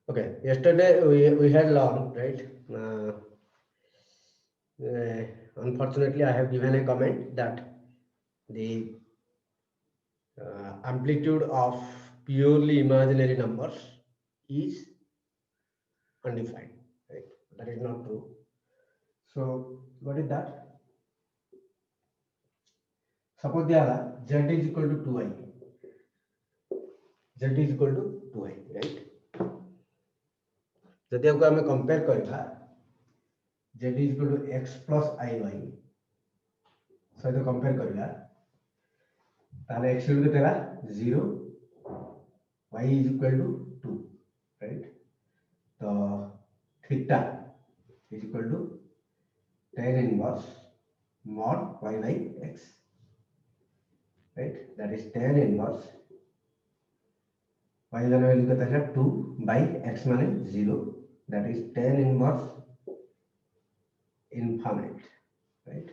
Okay, yesterday we had learned, right? Unfortunately, I have given a comment that the amplitude of purely imaginary numbers is undefined, right? That is not true. So, what is that? Suppose z is equal to 2i. Z is equal to 2i, right? जदि आपको हमें compare करबा z is equal to x plus iy सहित compare करबा ताले x equal केते 0 y is equal to 2, right? तो theta is equal to tan inverse mod y by x, right? That is tan inverse y का value कितना है 2 by x माने 0, that is tan inverse infinite, right?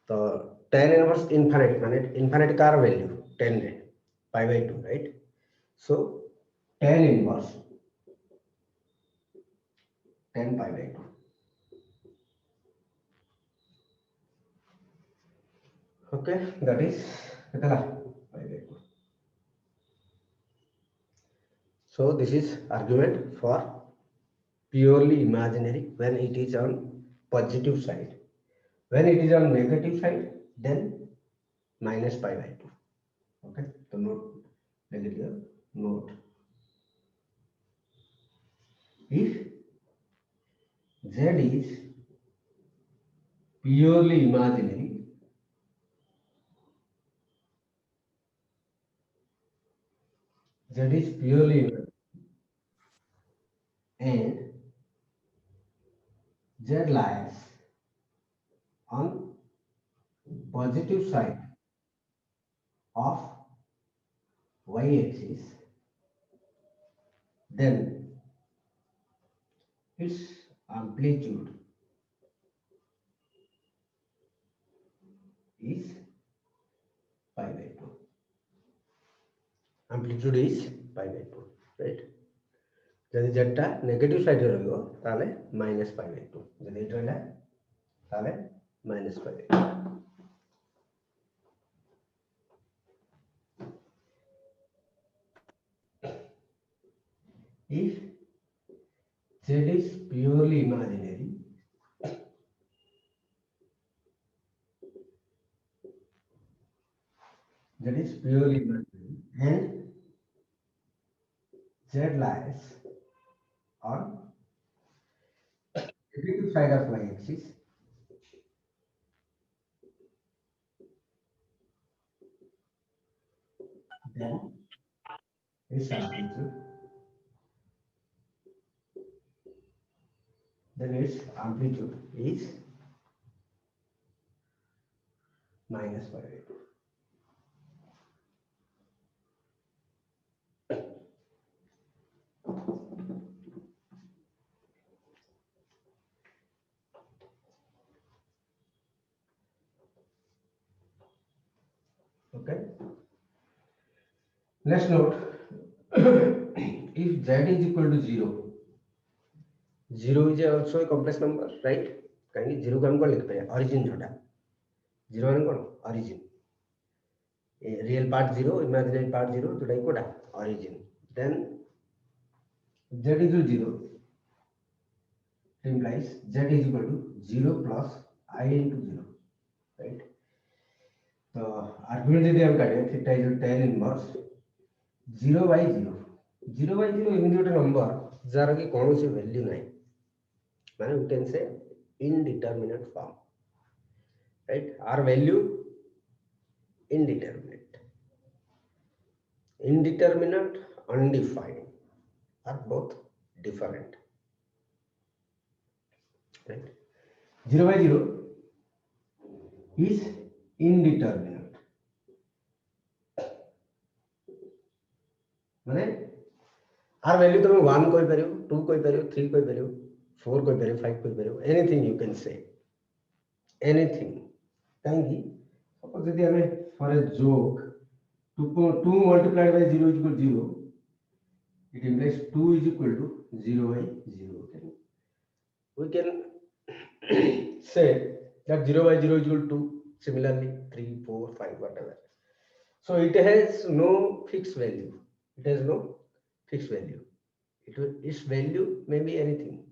तो tan inverse infinite माने infinite car value 10 है pi by 2, right? So tan inverse 10 pi by 2. Okay, that is कितना pi by 2. So this is argument for purely imaginary when it is on positive side. When it is on negative side, then minus pi by 2. Okay, so note negative note. If z is purely imaginary, z is purely imaginary and z lies on positive side of y-axis, then its amplitude is pi by 2. Amplitude is pi by 2, right? जदि जेटा negative side रे रहबो ताले minus pi by 2, जदि eight रहला ताले minus pi by 2. If z is purely imaginary, and z lies on negative side of y-axis, then its amplitude is minus pi by 2. Okay. Let's note if z is equal to 0, 0 is also a complex number, right? कहीं 0 को हम कौन लिखते हैं origin जोड़ा 0 है कौन origin, real part 0, imaginary part 0, जोड़ा ही कोड़ा origin. Then z is equal to 0 implies z is equal to 0 plus I into 0, right? तो आर्गुमेंट यदि हम काटे theta is tan inverse 0 by 0, 0 by 0 एमि गोटे नंबर जार की कौन सी वैल्यू नहीं माने we can say indeterminate form, right? Our value indeterminate, undefined are both different, right? 0 by 0 is indeterminate माने आर वैल्यू तुम 1 कोई परियो 2 कोई परियो 3 कोई परियो 4 कोई परियो 5 कोई परियो anything you can say anything कांगी सपोज यदि हमें फॉर ए जोक 2 multiplied by 0 is equal to 0 it implies 2 is equal to 0 by 0. Okay? We can say that 0 by 0 is equal to similarly 3, 4, 5, whatever. So it has no fixed value. It has no fixed value. Its value may be anything.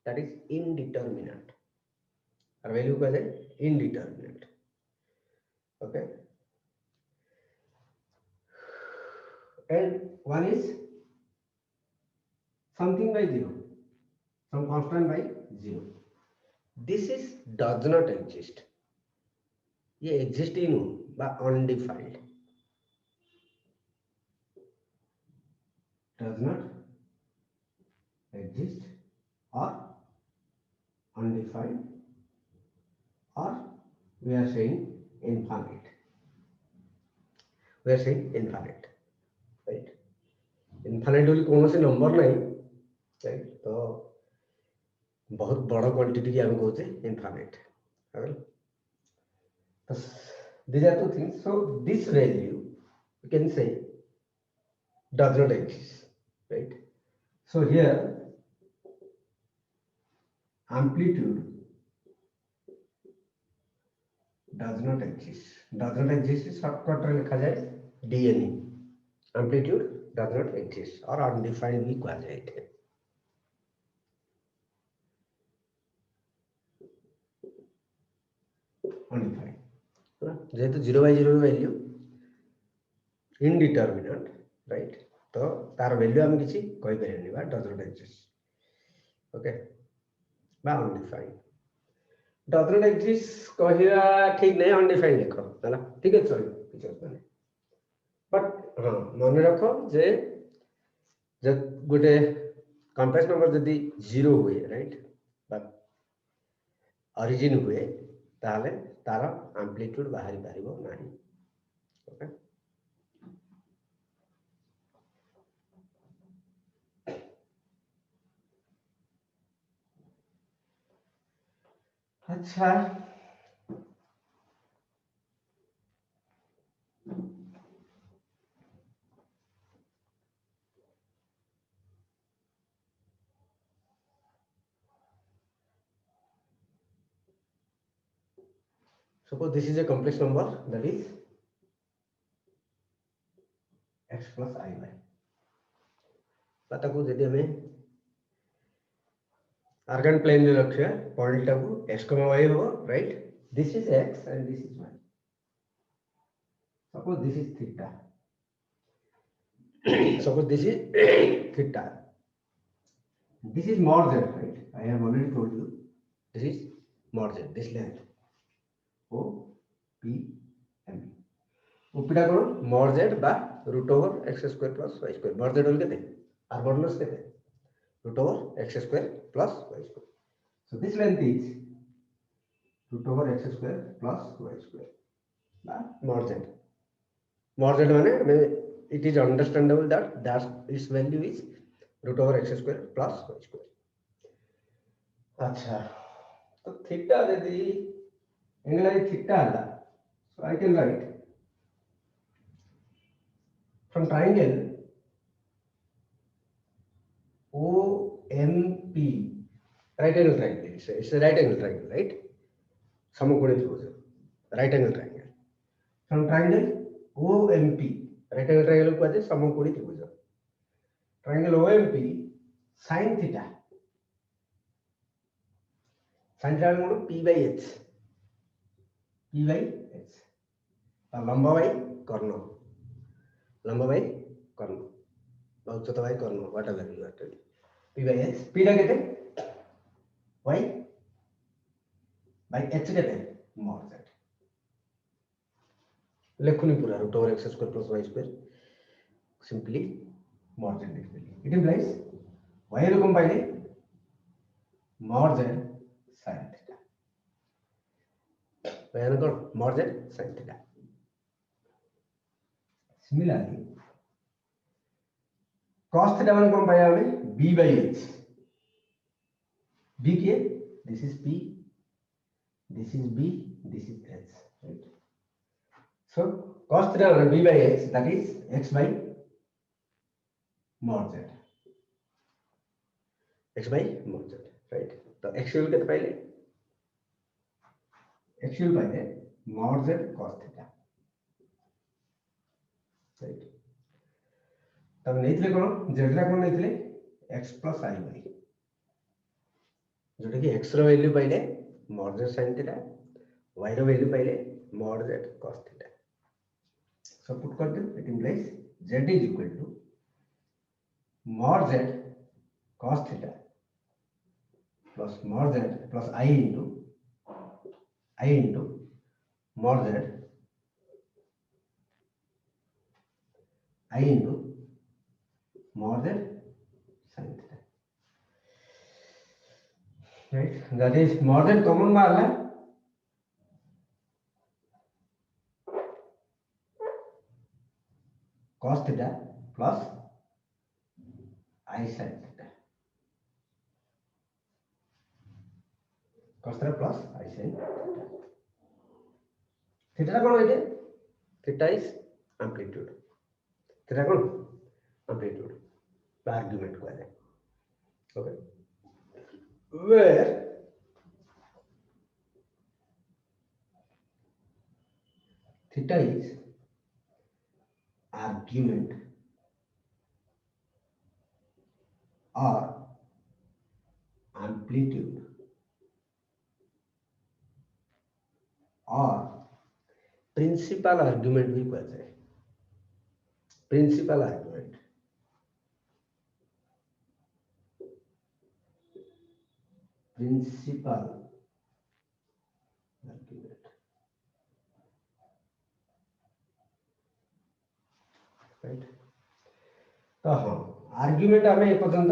That is indeterminate. Our value is indeterminate. Okay. And one is something by 0, some constant by 0. This is does not exist. ये exist ही नहीं but undefined. Does not exist or undefined, or we are saying infinite. We are saying infinite, right? Infinite बोली कौन से number नहीं, right? तो बहुत बड़ा quantity की हम कहते हैं infinite. These are two things. So this value you can say does not exist, right? So here amplitude does not exist. Does not exist is shortcut में लिखा जाए DNE. Amplitude does not exist और undefined भी कहा जाए थे. Undefined. जेहेतु 0 by 0 value indeterminate, right? तो तार वैल्यू हम किसी कोई परिणाम बा does not exist. Okay? बा undefined. Does not exist कहला ठीक नहीं undefined लिखो, चला ठीक है चलो किसी बात नहीं. But हाँ माने रखो जे जब गुटे कॉम्प्लेक्स नंबर यदि 0 हुए, right? But origin हुए ताले तारा amplitude बाहरी पारिबो नहीं. Okay? अच्छा suppose this is a complex number, that is x plus iy. पता को यदि हमें आर्गन प्लेन में रखिए पॉइंट टाको x, y हो, right? This is x and this is y. Suppose this is theta. Suppose this is theta. This is mod z, right? I have already told you. This is mod z. This length O P M. उपटा करो mod z बा root over x square plus y square. mod z बोल के थे r bonus के थे root over x square plus y square. So this length is root over x square plus y square. Ba mod z. Mod z माने it is understandable that its value is root over x square plus y square. अच्छा तो theta यदि angle है theta आला, so I can write from triangle OMP, right angle triangle. It's a right angle triangle, right? समकोणीय त्रिभुज, right angle triangle. From triangle OMP, right angle triangle को कहते हैं समकोणीय त्रिभुज. Triangle OMP sin theta. sin theta मतलब P by H. P by H. लंबा by कर्ण. लंबा by Karna. उच्चता by Karna. Whatever you are telling. P by H. P ना कहते हैं Y by H कहते हैं mod z. लिखूनी पूरा root over x square plus y square. Simply mod z लिख देंगे. It implies y रकम पाइले mod z sin theta. y रकम mod z sin theta. Similarly, cos theta one कौन पाया हमने b by h. b के this is p, this is b, this is h, right? So cos theta one b by h, that is x by mod z, x by mod z, right? तो actual के पहले actual पहले mod z cos theta, right? तब नहीं थे कौन z रा कौन नहीं थे x plus i y, जोटा कि x रो वैल्यू पहले mod z sin theta, y रो वैल्यू पहले mod z cos theta. So put कर दो, it implies z is equal to mod z cos theta plus mod z plus I into mod z I into mod z sin theta, right? That is mod z common मारला cos theta plus I sin theta, cos theta plus I sin theta. Theta कौन है? Theta is amplitude. Theta कौन? Amplitude. Argument को है. Okay. Where theta is argument or amplitude और principal argument भी कहते हैं. Principal argument, principal argument, right? तो हाँ आर्गुमेंट आम एपर्यंत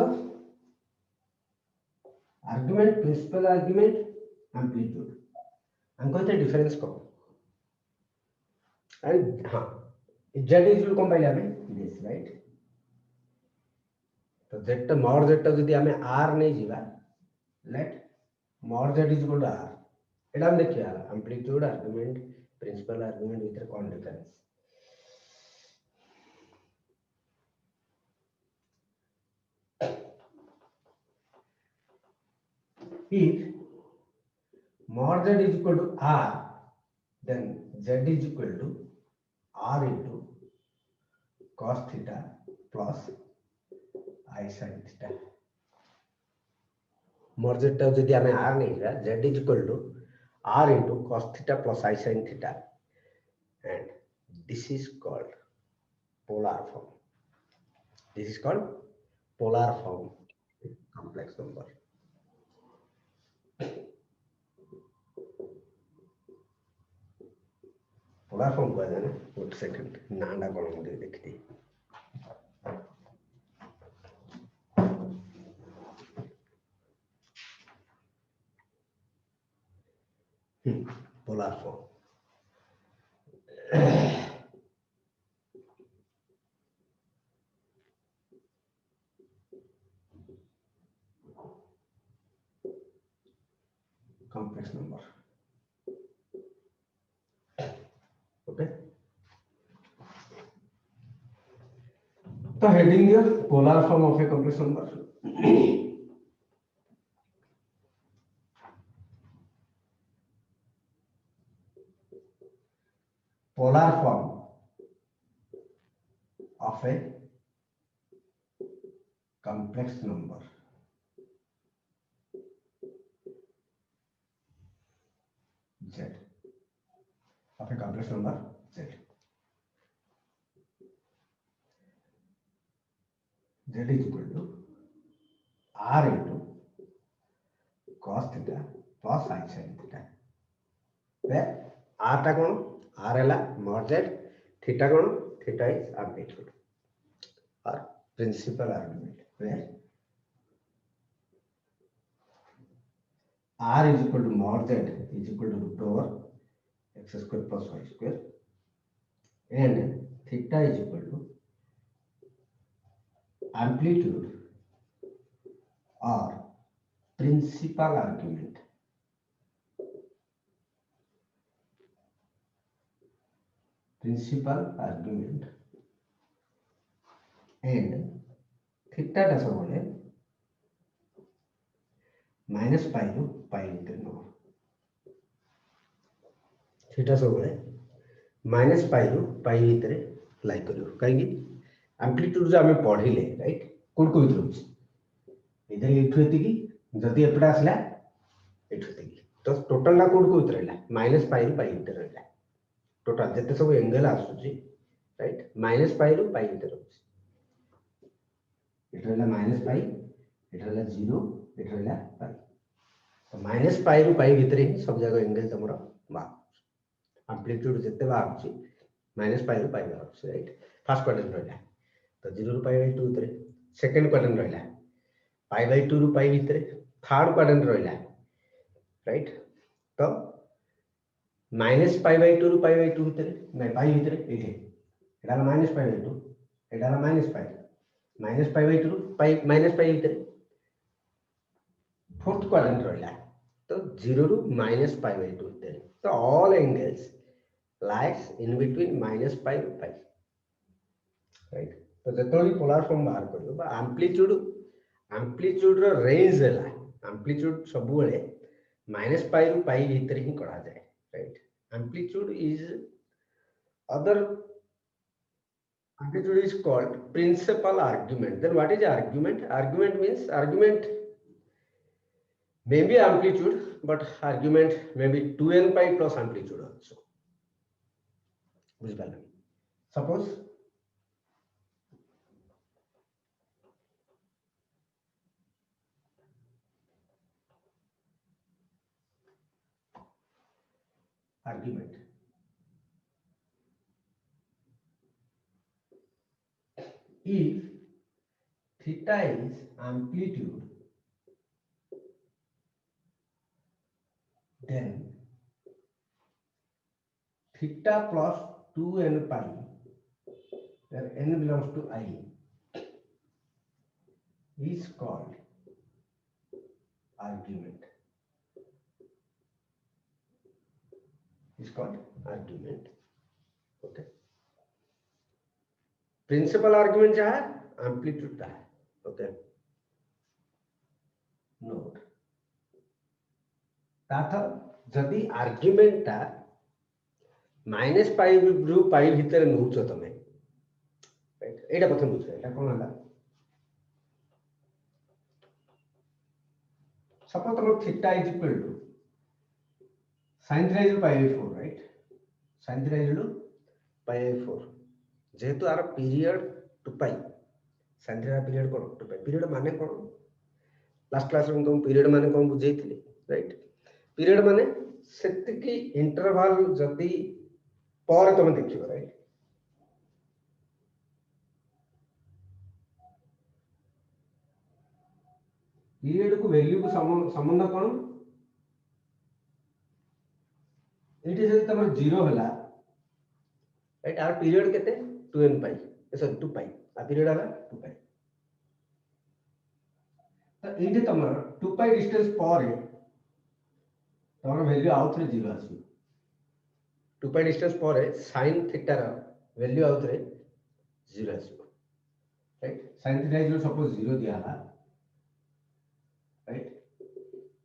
आर्गुमेंट, प्रिंसिपल आर्गुमेंट, एम्प्लीट्यूड आंको डिफरेंस कौन एंड हाँ z इज इक्वल कौन पाइले हमें दिस, राइट? तो z टा mod z टा यदि हमें r नहीं जीवा, let mod z is equal to r, एटा हम देखिए amplitude argument, principal argument with कौन difference. If mod z is equal to r, then z is equal to r into cos theta plus I sin theta. mod z टा यदि हमें r नहीं है, z is equal to r into cos theta plus I sin theta, and this is called polar form. This is called polar form complex number. polar form को है ना, 1 second नाना कौन मुझे देखती. polar form. complex number. Okay. The heading here, polar form of a complex number. Polar form of a complex number. Z of a complex number Z. Z is equal to R into cos theta plus I sin theta. Where R टा कौन? R है ला mod Z, theta कौन? Theta is amplitude or principal argument. Where R is equal to mod Z is equal to root over x square plus y square, and theta is equal to amplitude or principal argument. Principal argument and theta टा सब minus pi रु पाई भितर नब theta सब minus pi रु पाई भितर लाई कर कहीं एम्प्लीट्यूड जो आम पढ़े राइट कौट कौन रोचे इधर ये जदि एपटे आसला ये तो टोटाल टा कौट कौन रहा माइनस पाई रु पाई भितर रहा टोटाल जिते सब एंगल आसूची राइट माइनस पाई रु पाई भितर ये माइनस पाई ये जीरो ये पाई तो माइनस पाई रु पाई भितर ही सब जगह एंगल तुम बाहर एम्प्लीट्यूड जिते बाहर माइनस पाई रु पाई बाहर राइट फर्स्ट क्वाड्रेंट रहा तो 0 रु पाई बाई 2 भितर सेकंड क्वाड्रेंट रहा पाई बाई 2 रु पाई भितर थर्ड क्वाड्रेंट रहा राइट तो माइनस पाई बाई 2 रु पाई बाई 2 भितर ना पाई भितर ये माइनस पाई बाई 2 ये minus pi by 2 pi minus pi भितर फोर्थ क्वाड्रेंट रहा तो 0 रु माइनस पाई बाई 2 भितर तो all angles lies in between minus pi और पाई राइट तो जो भी पोलार फॉर्म बाहर कर एम्प्लीट्यूड रो रेंज है एम्प्लीट्यूड सब माइनस पाई रु पाई भितर ही करा जाए right amplitude is other amplitude is called principal argument. Then what is argument? Argument means argument may be amplitude, but argument may be 2n pi plus amplitude also. Suppose argument if theta is amplitude, then theta plus 2n pi, where n belongs to I, is called argument. Is called argument. Okay. Principal argument जहाँ amplitude का है okay note Tatha जदि argument ता minus pi रु पाई भीतर नउछ तमे right एटा प्रथम बुझ एटा कोन हला सपोज तुम theta is equal to sin theta is pi by 4 right sin theta is pi by 4 जेहेतु आर period 2 pi sin theta period कोन 2 पाई पीरियड माने कोन लास्ट क्लास में तुम पीरियड माने कोन बुझेइथिले राइट पीरियड माने सेतिकी इंटरवल जति पर तुम देखियो राइट पीरियड को वैल्यू को संबंध कोन एटी जति तमर 0 हला राइट आर पीरियड केते 2n पाई सॉरी 2 पाई आ पीरियड हला 2 पाई तो एटी तमर 2 पाई डिस्टेंस पर तमर वैल्यू आउट रे 0 आसी 2 पाई डिस्टेंस पर sin थीटा रा वैल्यू आउट रे 0 आसी right sin theta is suppose 0 दिया हला राइट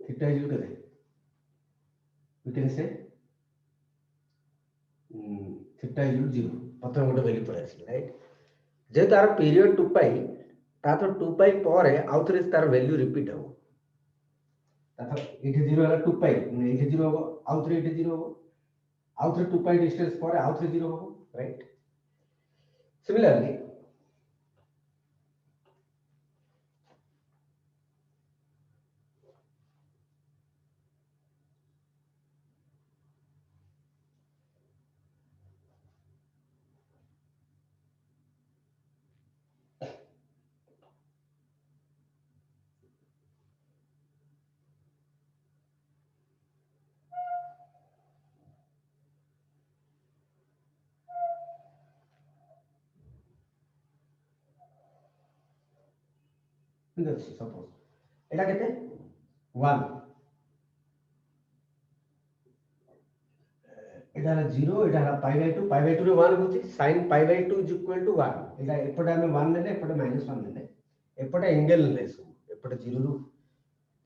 थीटा इज केते we can say theta is 0 प्रथम गोटे वैल्यू पर आसी राइट जे तार पीरियड 2 पाई ता तो 2 पाई पर आउ थरे तार वैल्यू रिपीट हो ता तो एठी 0 हला 2 पाई एठी 0 हो आउ थरे एठी 0 हो आउ थरे 2 पाई डिस्टेंस पर आउ थरे 0 हो राइट सिमिलरली सपोज एटा केते 1 एटा 0 एटा पाई बाय 2 रे 1 होची sin pi by 2 is equal to 1 एटा एपटे हम 1 लेले एपटे -1 लेले एपटे एंगल ने सब एपटे 0 रु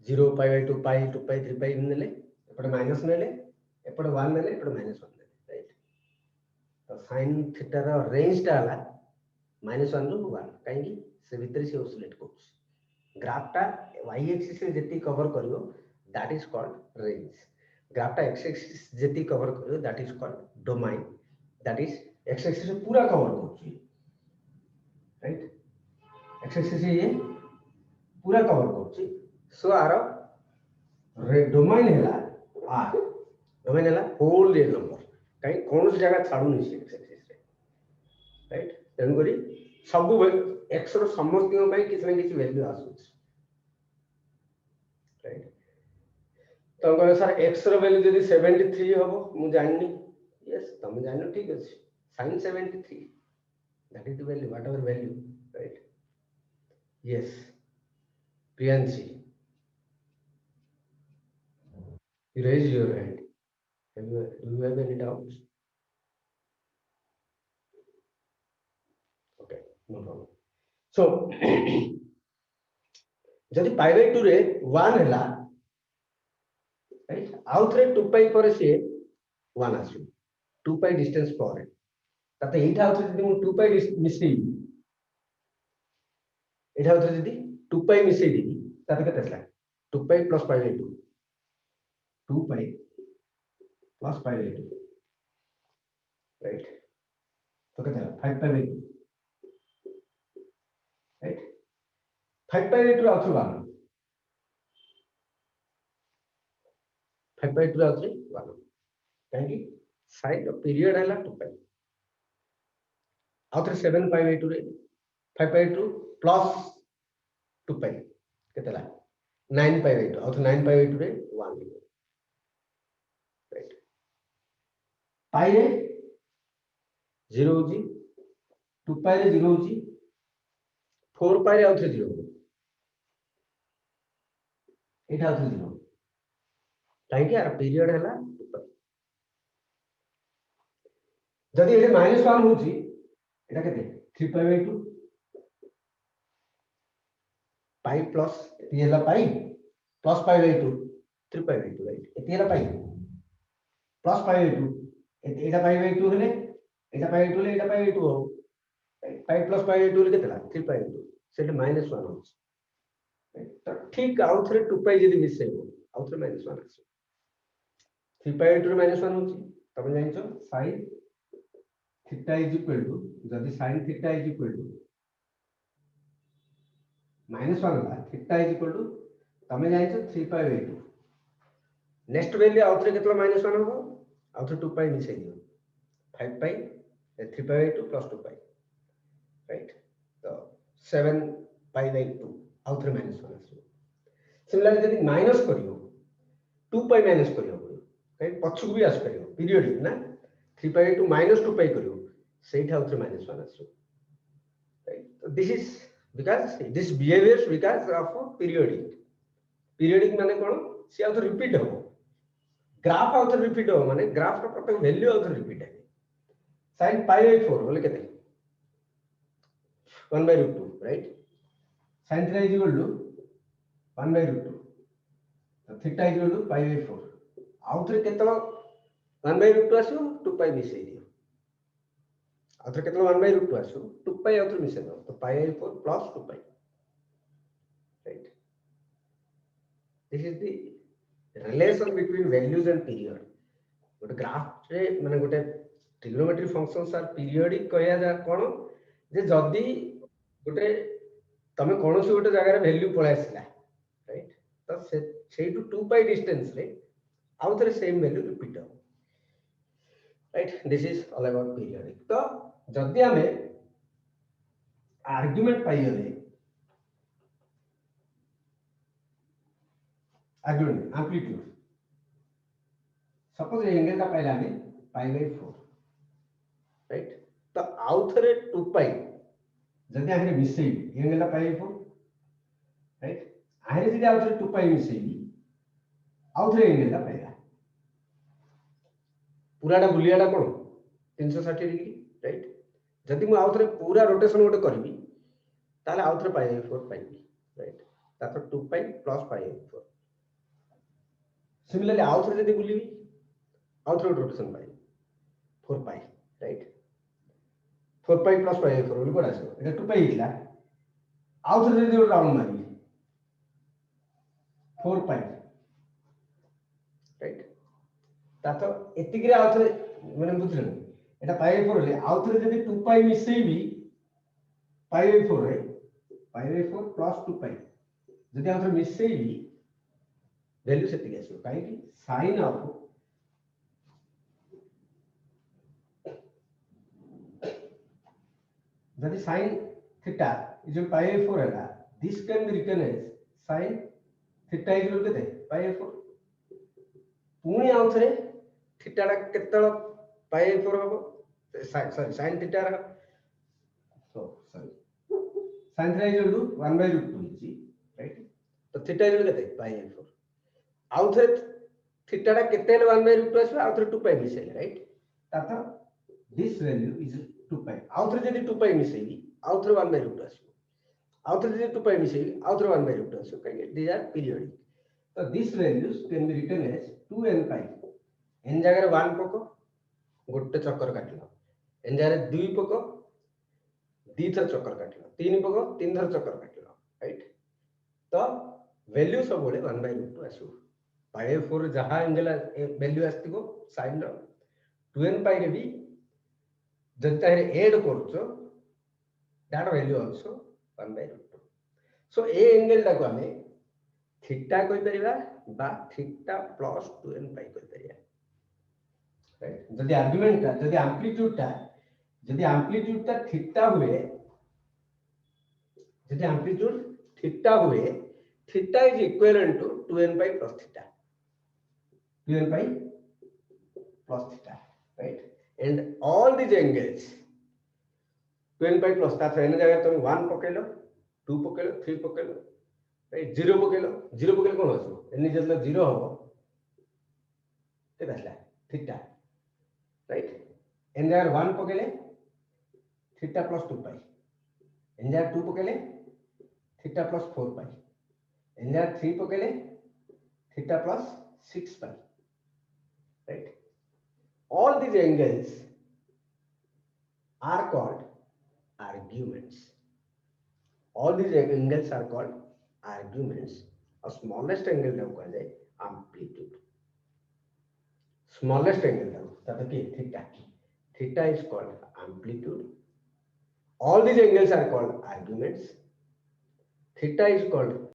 0 पाई बाय 2 पाई 2 पाई 3 पाई नेले एपटे माइनस नेले एपटे 1 नेले एपटे -1 नेले राइट तो sin थीटा रो रेंज टा हला -1 रु 1 काहे कि से भीतर से ऑसिलेट करछ ग्राफ टा y एक्सिस से जेती कवर करियो that is called range graph टा x एक्सिस जेती कवर करियो that is called domain that is x axis से पूरा कवर करछ राइट x एक्सिस से ये पूरा कवर करछ सो आर डोमेन हैला r डोमेन हैला होल रियल नंबर काहे कोन जगह छाडुनी से x एक्सिस रे राइट तेन करी सब x रो समस्त पई किछ ना किछ वैल्यू आसुछ राइट तो कहले सर x रो वैल्यू यदि 73 हबो मु जाननी यस तुम जानो ठीक अछि sin 73 that is the value whatever value right yes Priyanshi you raise your hand do you have any doubts okay no problem so जदि पाई बाय 2 रे 1 हैला राइट आउ थरे 2 पाई पर से 1 आसु 2 पाई डिस्टेंस पर ताते एठा आउ थरे जदि मु 2 पाई मिसेई एठा आउ थरे जदि 2 पाई मिसेई देबी ताते केते आसला 2 pi plus pi by 2 2 pi plus pi by 2 right तो केते 5 पाई बाय 2 राइट 5 पाई बाय 2 आउ थरे 1 5 by 2 आउथरे 1 काहे साइड ऑफ पीरियड हैला 2 पाई आउथरे 7 पाई बाय 2 रे 5 by 2 प्लस 2 पाई केतला 9 पाई बाय 2 आउथरे 9 पाई बाय 2 रे 1 राइट पाई रे 0 होजी 2 पाई रे 0 होजी 4 पाई रे आउथरे 0 एटा आउथरे 0 काहे यार पीरियड हैला जदि एटे -1 होची एटा केते 3 पाई बाय 2 पाई प्लस एती हैला pi plus pi by 2 3 pi by 2 right एती हैला pi plus pi by 2 Etah pi by 2 हेले एटा पाई बाय 2 ले एटा पाई बाय 2 हो पाई प्लस पाई बाय 2 ले केतला 3 पाई बाय 2 सेटे -1 होची तो ठीक आउ थरे 2 पाई जदि मिसेबो आउ थरे -1 आसी 3 पाई बाय 2 -1 होची तमे जानिछो sin theta is equal to जदि sin theta is equal to -1 ला थीटा इज इक्वल टू तमे जानिछो 3 पाई बाय 2 नेक्स्ट वैल्यू आउथरे केतला -1 होबो आउथरे 2 पाई मिसेई दियो 5 pi 3 pi by 2 plus 2 pi right तो 7 पाई बाय 2 आउथरे -1 आसो सिमिलरली जदि माइनस करियो 2 पाई माइनस करियो कहीं पछुक भी आस परियो पीरियडिक ना 3 पाई टू -2 पाई करियो सेठा उतरे -1 आसो राइट तो this is because this behaviours because of periodic माने कोन से आउट रिपीट हो ग्राफ आउट रिपीट हो माने ग्राफ का प्रत्येक वैल्यू आउट रिपीट है sin पाई बाय 4 बोले केते 1/√2 right sin theta is equal to 1/√2 तो theta is equal to pi by 4 आउथरे केतलो 1/√2 आसो 2 पाई मिसेई दियो आउथरे केतलो 1/√2 आसो 2 पाई आउथरे मिसेई दो तो पाई by 4 plus 2 pi right this is the relation between values and period गोटे ग्राफ रे माने गोटे ट्रिग्नोमेट्री फंक्शंस आर पीरियडिक कहया जा कोन जे जदी गोटे तमे कोनोसी गोटे जगह रे वैल्यू पळा आसिला राइट तो से टू 2 पाई डिस्टेंस रे आउ थरे सेम वैल्यू रिपीट हो right this is all about periodic तो जदी हमें आर्गुमेंट पाइले आर्गुमेंट एम्पलीट्यूड सपोज एंगल का पहला हमें पाई बाय 4 राइट तो आउ थरे 2 पाई जदी आगे मिसेई एंगल का पाई बाय 4 राइट आगे जदी आउ थरे 2 पाई मिसेई आउ थरे एंगल का पाइला पूराटा बुलियाटा कोन 360 डिग्री राइट जदी मु आउ थरे पूरा रोटेशन गोटे करबी ताले आउथरे π/4 पाइबी राइट तातो 2 π प्लस π/4 सिमिलरली आउथरे जदी बुलिबी आउथरे रोटेशन पाइबी 4 π राइट 4 π प्लस π/4 बोली कोड आसो एटा 2 π हिला आउथरे जदी राउंड मारबी 4 π राइट तातो एतिकरे आउथरे माने बुझले एटा π/4 ले आउथरे जदी 2 π मिसेबी π/4 रे π/4 प्लस 2 π जदी आउथरे मिसेबी वैल्यू सेति आसो काहे कि sin ऑफ जदी sin थीटा इज π/4 हैला this can be written as sin theta is equal to π/4 पुणी आउथरे थीटा टा केतळ π/4 हबो सॉरी sin थीटा रा so sorry sin theta is equal to 1/√2 is right तो थीटा इज केते π/4 आउथरे थीटा टा केते 1/√2 आसो आउथरे 2 π मिसेल राइट तातो दिस वैल्यू इज 2 π आउथरे जदी 2 π मिसेबी आउथरे 1/√2 आसो आउथरे जदी 2 π मिसेबी आउथरे 1/√2 आसो काहे दीज आर पीरियोडिक तो this values can be written as 2n π n जगह 1 पको गोटे चक्कर काटलो n जगह 2 पको दी थर चक्कर काटलो 3 पको 3 थर चक्कर काटलो राइट तो वैल्यू सब बोले 1/√2 आसो π/4 जहां एंगल वैल्यू आस्तिबो sin रो 2n π रे भी जति तारे ऐड करछो दैट वैल्यू आल्सो 1/√2 सो ए एंगल टा को हमें थीटा कोइ परिबा बा थीटा प्लस 2n π कोइ परिबा राइट जदी आर्गुमेंट ता जदी एम्पलीट्यूड ता थीटा हुए जदी एम्पलीट्यूड थीटा हुए theta is equivalent to 2n π plus theta 2n π plus theta right and all these angles 2n π plus ता एन जगह तुम 1 पकेलो 2 पकेलो 3 पकेलो राइट 0 पकेलो कोन आसो एन जदला 0 हो केता आसला थीटा राइट एन जगह 1 पकेले थीटा प्लस 2 π एन जगह 2 पकेले थीटा प्लस 4 π एन जगह 3 पकेले theta plus 6 π right all these angles are called arguments all these angles are called arguments a smallest angle टा कहा जाए amplitude smallest angle टा कि theta is called amplitude all these angles are called arguments theta is called